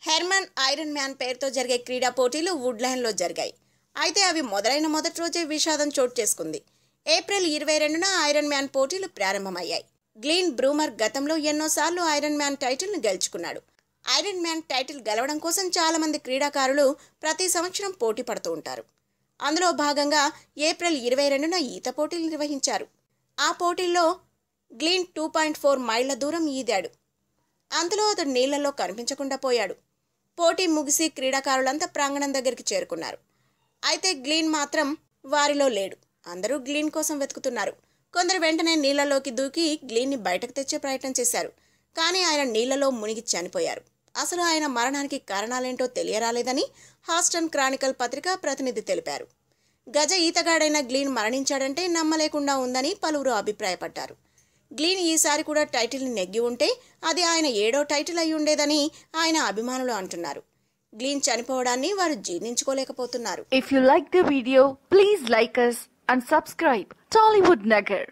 Hermon iron man పేరుతో జరిగే క్రీడా పోటీలు వుడ్లాండ్లో జరిగాయి. అయితే అవి మొదలైన మొదటి రోజే విషాదం చోటు చేసుకుంది. ఏప్రిల్ 22న ఐరన్ మ్యాన్ పోటీలు ప్రారంభమయ్యాయి. గ్లీన్ బ్రూమర్ గతంలో ఎన్నోసార్లు ఐరన్ మ్యాన్ టైటిల్ను గెలుచుకున్నాడు. ఐరన్ మ్యాన్ టైటిల్ గెలవడం కోసం చాలా మంది క్రీడాకారులు ప్రతి సంవత్సరం పోటీ పడుతూ ఉంటారు. అందులో భాగంగా ఏప్రిల్ 22న ఈత పోటీలు నిర్వహించారు. ఆ పోటీల్లో గ్లీన్ 2.4 మైళ్ళ దూరం ఈదాడు. అంతలో అతడు నీళ్లలో కనిపించకుండా పోయాడు. పోటీ ముగిసి క్రీడాకారులంతా ప్రాంగణం దగ్గరికి చేరుకున్నారు. అయితే గ్లీన్ మాత్రం వారిలో లేడు. అందరూ గ్లీన్ కోసం వెతుకుతున్నారు. కొందరు వెంటనే నీళ్లలోకి దూకి గ్లీన్ని బయటకు తెచ్చే ప్రయత్నం చేశారు. కానీ ఆయన నీళ్లలో మునిగి చనిపోయారు. అసలు ఆయన మరణానికి కారణాలేంటో తెలియరాలేదని హాస్టన్ క్రానికల్ పత్రిక ప్రతినిధి తెలిపారు. గజ ఈతగాడైన గ్లీన్ మరణించాడంటే నమ్మలేకుండా ఉందని పలువురు అభిప్రాయపడ్డారు. గ్లీన్ ఈసారి కూడా టైటిల్ని నెగ్గి ఉంటే అది ఆయన 7వ టైటిల్ అయి ఉండేదని ఆయన అభిమానులు అంటున్నారు. గ్లీన్ చనిపోవడాన్ని వారు జీర్ణించుకోలేకపోతున్నారు. If you like the video, please like us and subscribe Tollywood Nagar.